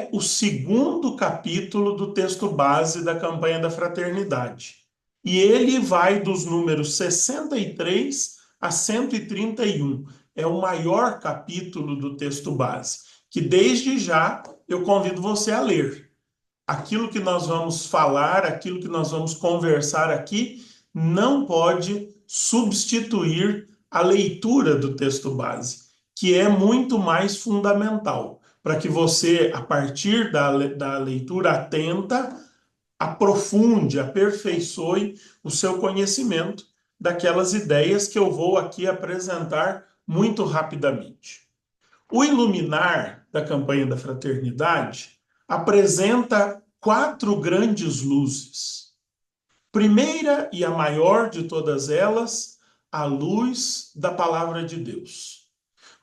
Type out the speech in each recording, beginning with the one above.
é o segundo capítulo do texto base da campanha da fraternidade. E ele vai dos números 63 a 131. É o maior capítulo do texto base, que desde já eu convido você a ler. Aquilo que nós vamos falar, aquilo que nós vamos conversar aqui, não pode substituir a leitura do texto base, que é muito mais fundamental, para que você, a partir da leitura atenta, aprofunde, aperfeiçoe o seu conhecimento daquelas ideias que eu vou aqui apresentar muito rapidamente. O Iluminar da campanha da fraternidade apresenta quatro grandes luzes. Primeira e a maior de todas elas, a luz da palavra de Deus.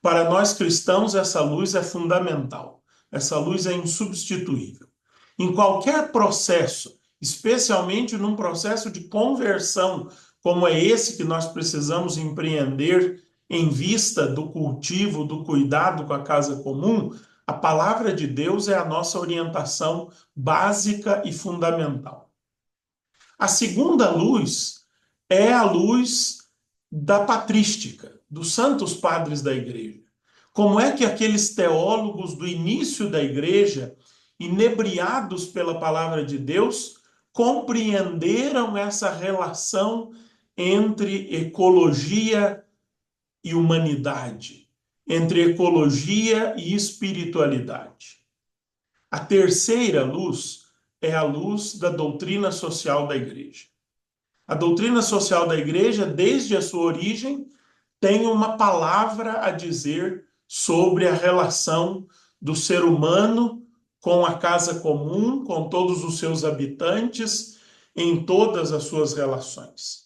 Para nós cristãos, essa luz é fundamental, essa luz é insubstituível. Em qualquer processo, especialmente num processo de conversão, como é esse que nós precisamos empreender em vista do cultivo, do cuidado com a casa comum, a palavra de Deus é a nossa orientação básica e fundamental. A segunda luz é a luz da patrística, dos santos padres da igreja. Como é que aqueles teólogos do início da igreja, inebriados pela palavra de Deus, compreenderam essa relação entre ecologia e humanidade, entre ecologia e espiritualidade. A terceira luz é a luz da doutrina social da igreja. A doutrina social da igreja, desde a sua origem, tem uma palavra a dizer sobre a relação do ser humano com a casa comum, com todos os seus habitantes, em todas as suas relações.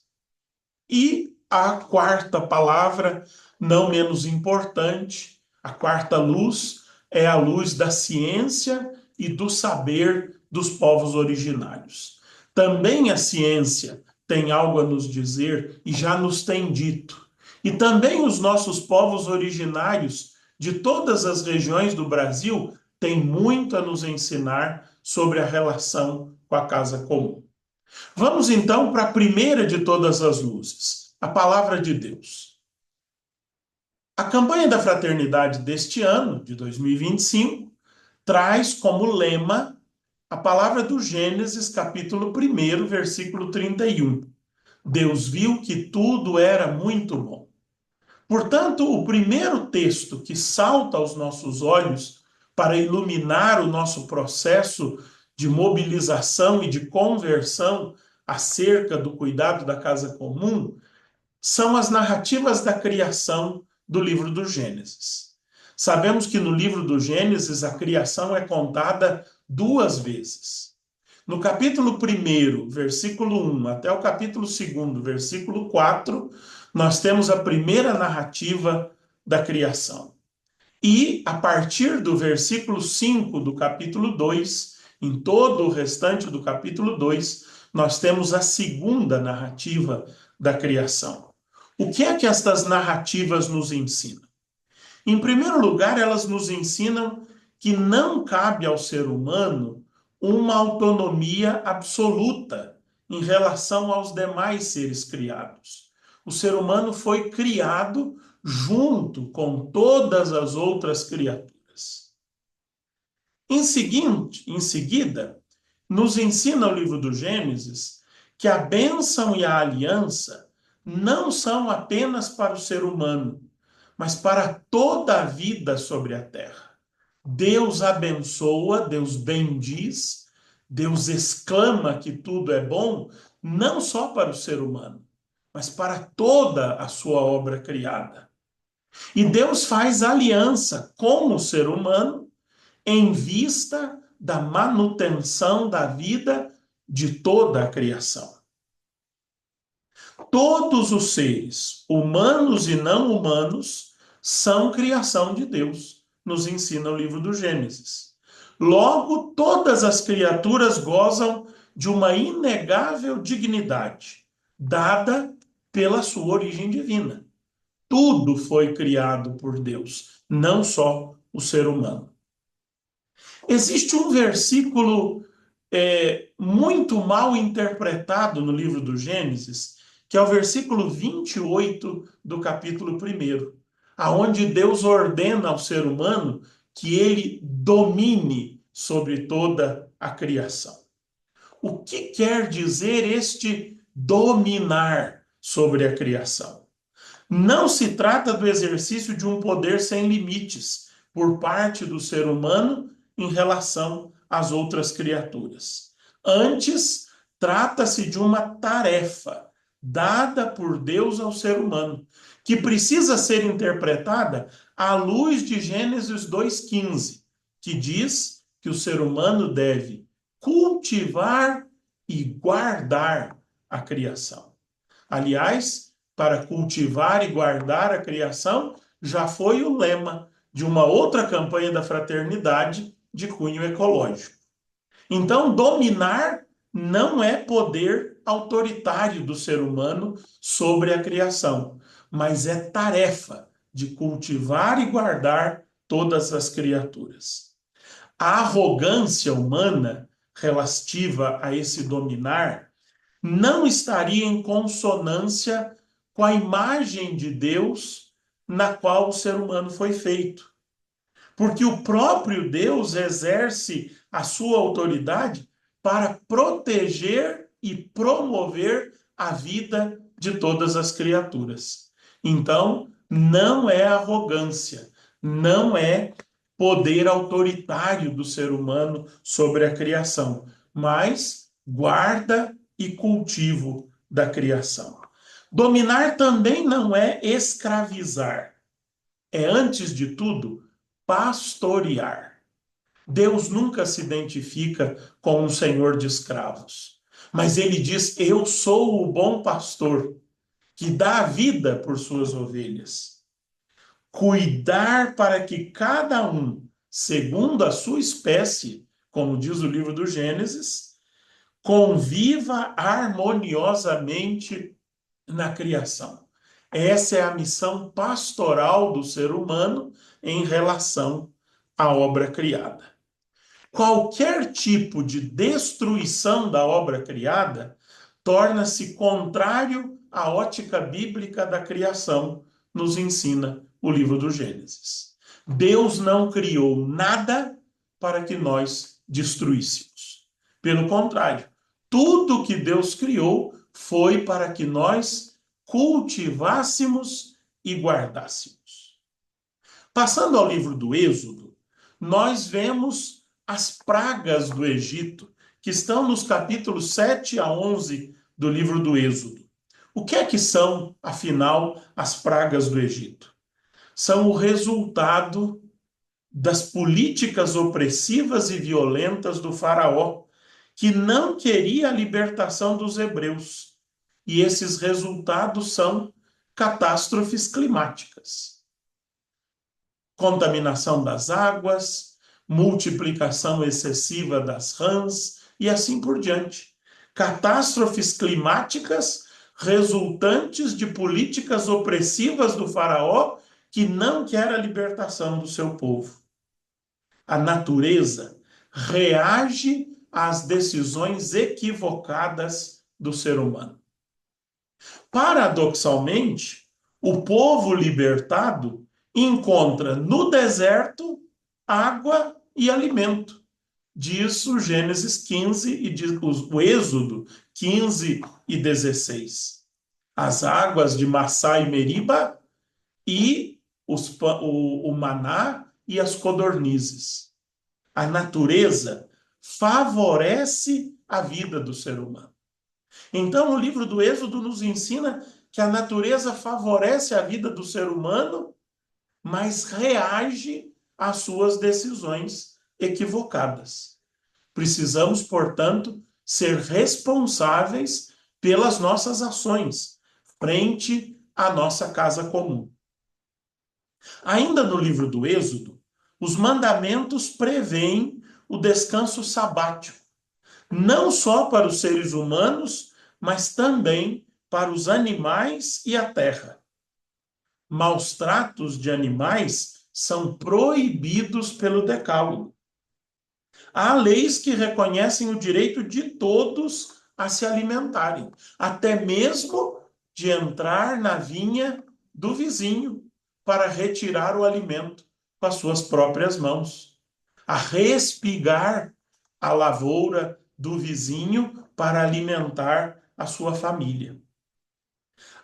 E a quarta palavra, não menos importante, a quarta luz, é a luz da ciência e do saber dos povos originários. Também a ciência tem algo a nos dizer e já nos tem dito. E também os nossos povos originários de todas as regiões do Brasil têm muito a nos ensinar sobre a relação com a casa comum. Vamos então para a primeira de todas as luzes, a palavra de Deus. A campanha da fraternidade deste ano, de 2025, traz como lema a palavra do Gênesis, capítulo 1, versículo 31. Deus viu que tudo era muito bom. Portanto, o primeiro texto que salta aos nossos olhos para iluminar o nosso processo de mobilização e de conversão acerca do cuidado da casa comum são as narrativas da criação do livro do Gênesis. Sabemos que no livro do Gênesis a criação é contada duas vezes. No capítulo 1, versículo 1, até o capítulo 2, versículo 4, nós temos a primeira narrativa da criação. E, a partir do versículo 5 do capítulo 2, em todo o restante do capítulo 2, nós temos a segunda narrativa da criação. O que é que estas narrativas nos ensinam? Em primeiro lugar, elas nos ensinam que não cabe ao ser humano uma autonomia absoluta em relação aos demais seres criados. O ser humano foi criado junto com todas as outras criaturas. Em seguida, nos ensina o livro do Gênesis que a bênção e a aliança não são apenas para o ser humano, mas para toda a vida sobre a terra. Deus abençoa, Deus bendiz, Deus exclama que tudo é bom, não só para o ser humano, mas para toda a sua obra criada. E Deus faz aliança com o ser humano em vista da manutenção da vida de toda a criação. Todos os seres, humanos e não humanos, são criação de Deus, nos ensina o livro do Gênesis. Logo, todas as criaturas gozam de uma inegável dignidade, dada pela sua origem divina. Tudo foi criado por Deus, não só o ser humano. Existe um versículo muito mal interpretado no livro do Gênesis, que é o versículo 28 do capítulo 1, aonde Deus ordena ao ser humano que ele domine sobre toda a criação. O que quer dizer este dominar sobre a criação? Não se trata do exercício de um poder sem limites por parte do ser humano em relação às outras criaturas. Antes, trata-se de uma tarefa dada por Deus ao ser humano, que precisa ser interpretada à luz de Gênesis 2,15, que diz que o ser humano deve cultivar e guardar a criação. Aliás, para cultivar e guardar a criação, já foi o lema de uma outra campanha da fraternidade de cunho ecológico. Então, dominar não é poder autoritário do ser humano sobre a criação, mas é tarefa de cultivar e guardar todas as criaturas. A arrogância humana relativa a esse dominar não estaria em consonância com a imagem de Deus na qual o ser humano foi feito. Porque o próprio Deus exerce a sua autoridade para proteger e promover a vida de todas as criaturas. Então, não é arrogância, não é poder autoritário do ser humano sobre a criação, mas guarda e cultivo da criação. Dominar também não é escravizar, é, antes de tudo, pastorear. Deus nunca se identifica com um senhor de escravos, mas ele diz: Eu sou o bom pastor que dá a vida por suas ovelhas. Cuidar para que cada um, segundo a sua espécie, como diz o livro do Gênesis, conviva harmoniosamente na criação. Essa é a missão pastoral do ser humano em relação à obra criada. Qualquer tipo de destruição da obra criada torna-se contrário à ótica bíblica da criação, nos ensina o livro do Gênesis. Deus não criou nada para que nós destruíssemos. Pelo contrário, tudo que Deus criou foi para que nós cultivássemos e guardássemos. Passando ao livro do Êxodo, nós vemos as pragas do Egito, que estão nos capítulos 7 a 11 do livro do Êxodo. O que é que são, afinal, as pragas do Egito? São o resultado das políticas opressivas e violentas do faraó, que não queria a libertação dos hebreus. E esses resultados são catástrofes climáticas. Contaminação das águas, multiplicação excessiva das rãs e assim por diante. Catástrofes climáticas resultantes de políticas opressivas do faraó que não quer a libertação do seu povo. A natureza reage às decisões equivocadas do ser humano. Paradoxalmente, o povo libertado encontra no deserto água e alimento. Diz o Gênesis 15 e diz o Êxodo 15 e 16. As águas de Massá e Meriba e o maná e as codornizes. A natureza favorece a vida do ser humano. Então, o livro do Êxodo nos ensina que a natureza favorece a vida do ser humano, mas reage às suas decisões equivocadas. Precisamos, portanto, ser responsáveis pelas nossas ações frente à nossa casa comum. Ainda no livro do Êxodo, os mandamentos prevêem o descanso sabático, não só para os seres humanos, mas também para os animais e a terra. Maus tratos de animais são proibidos pelo Decálogo. Há leis que reconhecem o direito de todos a se alimentarem, até mesmo de entrar na vinha do vizinho para retirar o alimento com as suas próprias mãos, a respigar a lavoura do vizinho para alimentar a sua família.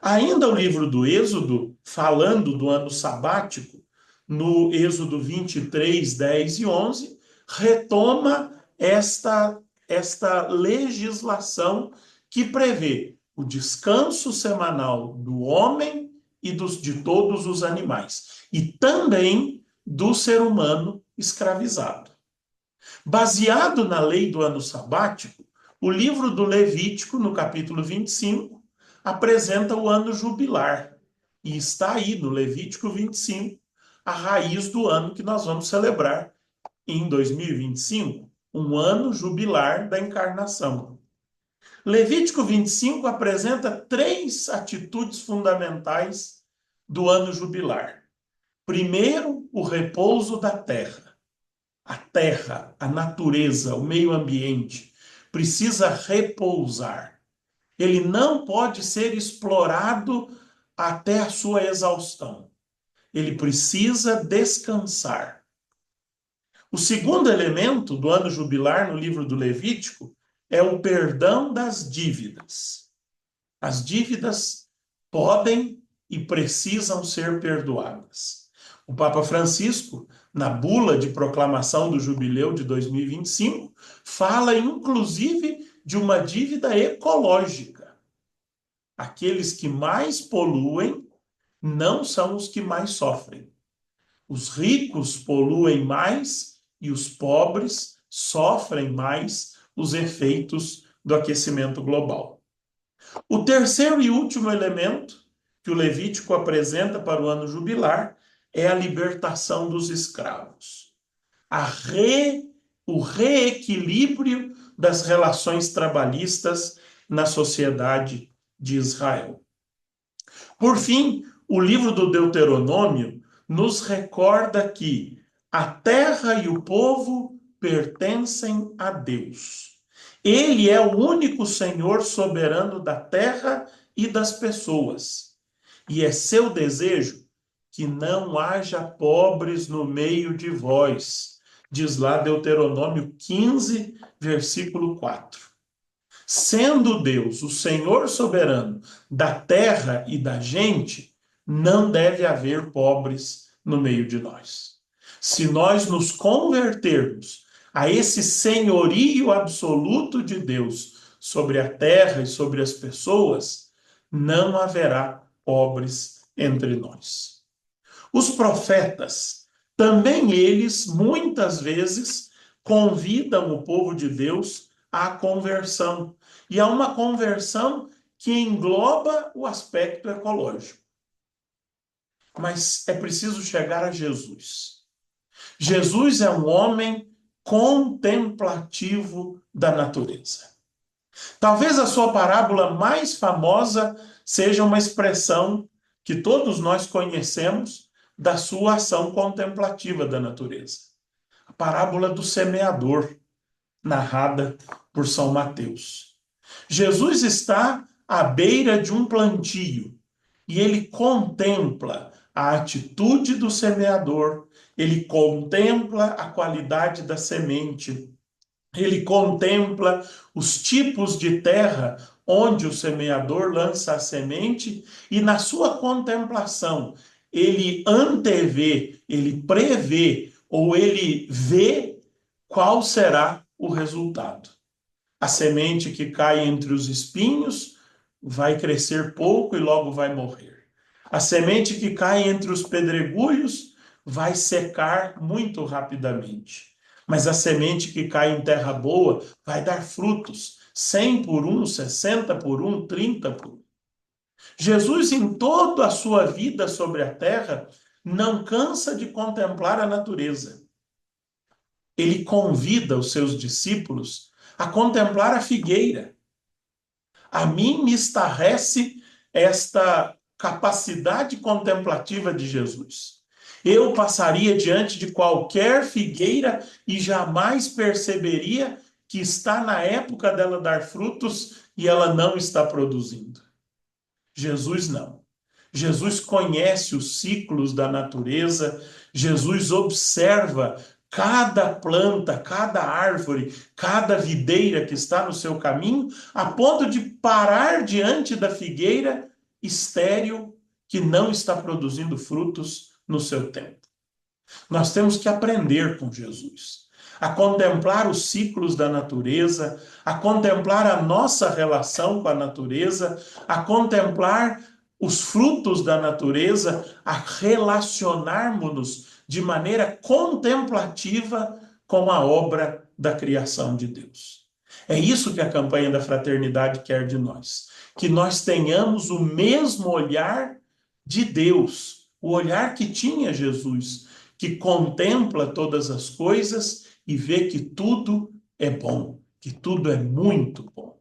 Ainda o livro do Êxodo, falando do ano sabático, no Êxodo 23, 10 e 11, retoma esta legislação que prevê o descanso semanal do homem e de todos os animais, e também do ser humano escravizado. Baseado na lei do ano sabático, o livro do Levítico, no capítulo 25, apresenta o ano jubilar. E está aí no Levítico 25, a raiz do ano que nós vamos celebrar em 2025, um ano jubilar da encarnação. Levítico 25 apresenta 3 atitudes fundamentais do ano jubilar. Primeiro, o repouso da terra. A terra, a natureza, o meio ambiente precisa repousar. Ele não pode ser explorado até a sua exaustão. Ele precisa descansar. O segundo elemento do ano jubilar no livro do Levítico é o perdão das dívidas. As dívidas podem e precisam ser perdoadas. O Papa Francisco, na bula de proclamação do jubileu de 2025, fala inclusive de uma dívida ecológica. Aqueles que mais poluem não são os que mais sofrem. Os ricos poluem mais e os pobres sofrem mais os efeitos do aquecimento global. O terceiro e último elemento que o Levítico apresenta para o ano jubilar é a libertação dos escravos. O reequilíbrio das relações trabalhistas na sociedade de Israel. Por fim, o livro do Deuteronômio nos recorda que a terra e o povo pertencem a Deus. Ele é o único Senhor soberano da terra e das pessoas. E é seu desejo que não haja pobres no meio de vós, diz lá Deuteronômio 15, versículo 4. Sendo Deus o Senhor soberano da terra e da gente, não deve haver pobres no meio de nós. Se nós nos convertermos a esse senhorio absoluto de Deus sobre a terra e sobre as pessoas, não haverá pobres entre nós. Os profetas, também eles, muitas vezes, convidam o povo de Deus à conversão. E a uma conversão que engloba o aspecto ecológico. Mas é preciso chegar a Jesus. Jesus é um homem contemplativo da natureza. Talvez a sua parábola mais famosa seja uma expressão que todos nós conhecemos da sua ação contemplativa da natureza. A parábola do semeador, narrada por São Mateus. Jesus está à beira de um plantio e ele contempla a atitude do semeador, ele contempla a qualidade da semente, ele contempla os tipos de terra onde o semeador lança a semente e na sua contemplação ele antevê, ele prevê ou ele vê qual será o resultado. A semente que cai entre os espinhos vai crescer pouco e logo vai morrer. A semente que cai entre os pedregulhos vai secar muito rapidamente. Mas a semente que cai em terra boa vai dar frutos, 100 por 1, 60 por 1, 30 por 1. Jesus, em toda a sua vida sobre a terra, não cansa de contemplar a natureza. Ele convida os seus discípulos a contemplar a figueira. A mim me estarrece esta capacidade contemplativa de Jesus. Eu passaria diante de qualquer figueira e jamais perceberia que está na época dela dar frutos e ela não está produzindo. Jesus não. Jesus conhece os ciclos da natureza, Jesus observa cada planta, cada árvore, cada videira que está no seu caminho, a ponto de parar diante da figueira estéril que não está produzindo frutos no seu tempo. Nós temos que aprender com Jesus, a contemplar os ciclos da natureza, a contemplar a nossa relação com a natureza, a contemplar os frutos da natureza, a relacionarmos-nos de maneira contemplativa com a obra da criação de Deus. É isso que a campanha da fraternidade quer de nós, que nós tenhamos o mesmo olhar de Deus, o olhar que tinha Jesus, que contempla todas as coisas e vê que tudo é bom, que tudo é muito bom.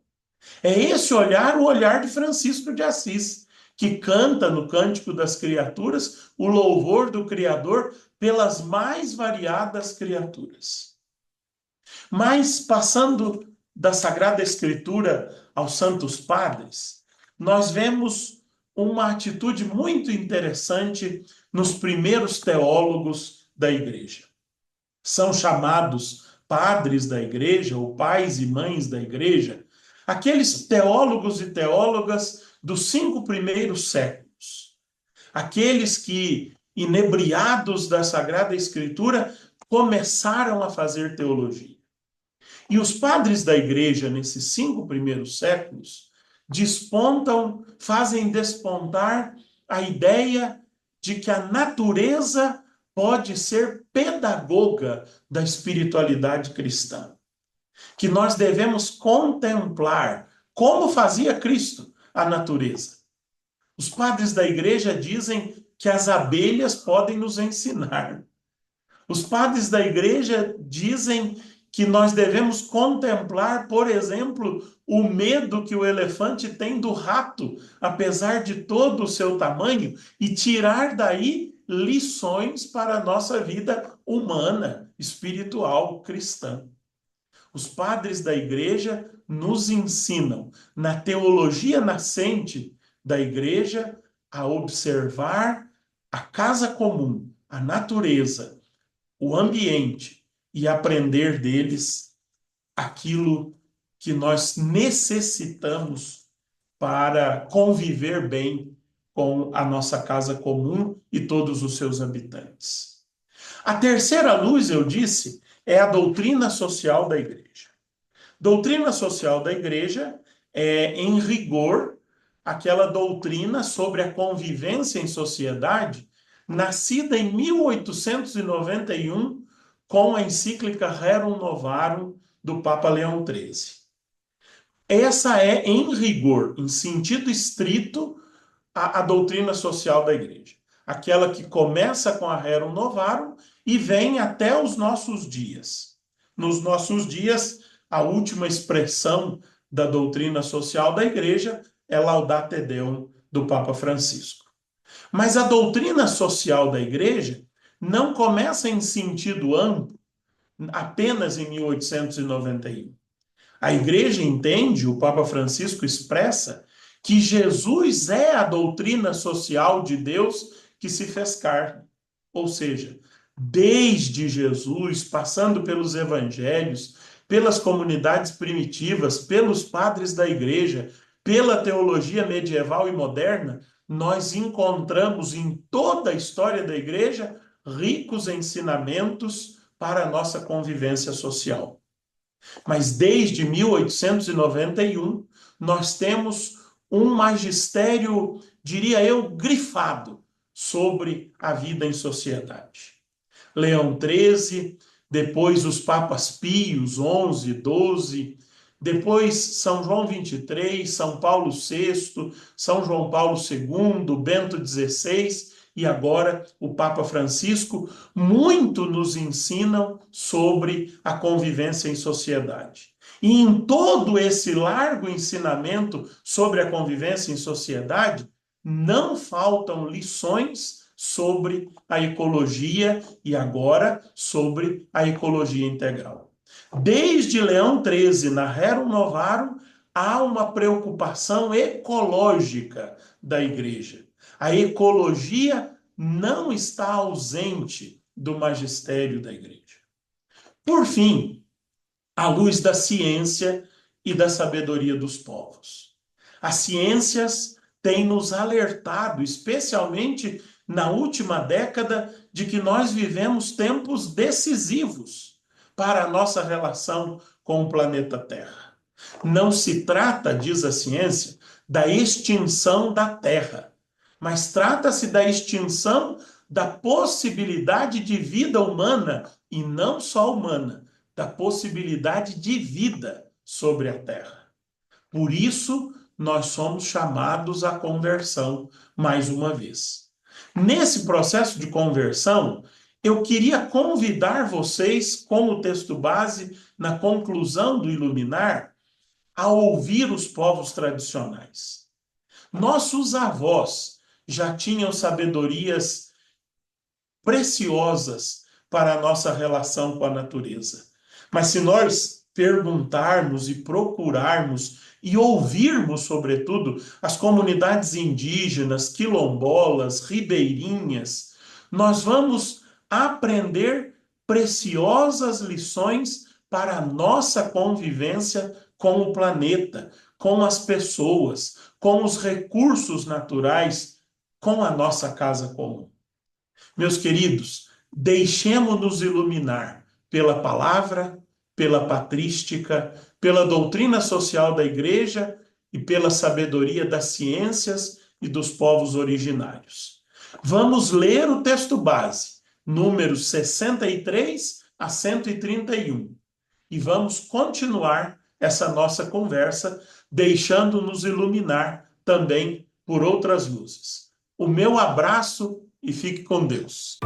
É esse olhar o olhar de Francisco de Assis, que canta no Cântico das Criaturas o louvor do Criador pelas mais variadas criaturas. Mas, passando da Sagrada Escritura aos Santos Padres, nós vemos uma atitude muito interessante nos primeiros teólogos da Igreja. São chamados padres da Igreja, ou pais e mães da Igreja, aqueles teólogos e teólogas dos 5 primeiros séculos. Aqueles que, inebriados da Sagrada Escritura, começaram a fazer teologia. E os padres da Igreja, nesses 5 primeiros séculos, despontam, fazem despontar a ideia de que a natureza pode ser pedagoga da espiritualidade cristã. Que nós devemos contemplar, como fazia Cristo, a natureza. Os padres da Igreja dizem que as abelhas podem nos ensinar. Os padres da Igreja dizem que nós devemos contemplar, por exemplo, o medo que o elefante tem do rato, apesar de todo o seu tamanho, e tirar daí lições para a nossa vida humana, espiritual, cristã. Os padres da Igreja nos ensinam, na teologia nascente da Igreja, a observar a casa comum, a natureza, o ambiente, e aprender deles aquilo que nós necessitamos para conviver bem com a nossa casa comum e todos os seus habitantes. A terceira luz, eu disse, é a doutrina social da Igreja. Doutrina social da Igreja é, em rigor, aquela doutrina sobre a convivência em sociedade, nascida em 1891 com a encíclica Rerum Novarum do Papa Leão XIII. Essa é, em rigor, em sentido estrito, a doutrina social da Igreja. Aquela que começa com a Rerum Novarum e vem até os nossos dias. Nos nossos dias, a última expressão da doutrina social da Igreja é Laudate Deum do Papa Francisco. Mas a doutrina social da Igreja não começa em sentido amplo apenas em 1891. A Igreja entende, o Papa Francisco expressa, que Jesus é a doutrina social de Deus que se fez carne. Ou seja, desde Jesus, passando pelos evangelhos, pelas comunidades primitivas, pelos padres da Igreja, pela teologia medieval e moderna, nós encontramos em toda a história da Igreja ricos ensinamentos para a nossa convivência social. Mas desde 1891, nós temos um magistério, diria eu, grifado sobre a vida em sociedade. Leão XIII, depois os papas Pios, XI, XII, depois São João XXIII, São Paulo VI, São João Paulo II, Bento XVI e agora o Papa Francisco, muito nos ensinam sobre a convivência em sociedade. E em todo esse largo ensinamento sobre a convivência em sociedade, não faltam lições sobre a ecologia e agora sobre a ecologia integral. Desde Leão XIII, na Rerum Novarum, há uma preocupação ecológica da igreja. A ecologia não está ausente do magistério da igreja. Por fim, à luz da ciência e da sabedoria dos povos. As ciências têm nos alertado, especialmente na última década, de que nós vivemos tempos decisivos para a nossa relação com o planeta Terra. Não se trata, diz a ciência, da extinção da Terra, mas trata-se da extinção da possibilidade de vida humana, e não só humana, da possibilidade de vida sobre a Terra. Por isso, nós somos chamados à conversão mais uma vez. Nesse processo de conversão, eu queria convidar vocês, com o texto base, na conclusão do Iluminar, a ouvir os povos tradicionais. Nossos avós já tinham sabedorias preciosas para a nossa relação com a natureza. Mas se nós perguntarmos e procurarmos e ouvirmos, sobretudo, as comunidades indígenas, quilombolas, ribeirinhas, nós vamos aprender preciosas lições para a nossa convivência com o planeta, com as pessoas, com os recursos naturais, com a nossa casa comum. Meus queridos, deixemo-nos iluminar pela palavra, pela patrística, pela doutrina social da igreja e pela sabedoria das ciências e dos povos originários. Vamos ler o texto base, números 63 a 131, e vamos continuar essa nossa conversa, deixando-nos iluminar também por outras luzes. O meu abraço e fique com Deus.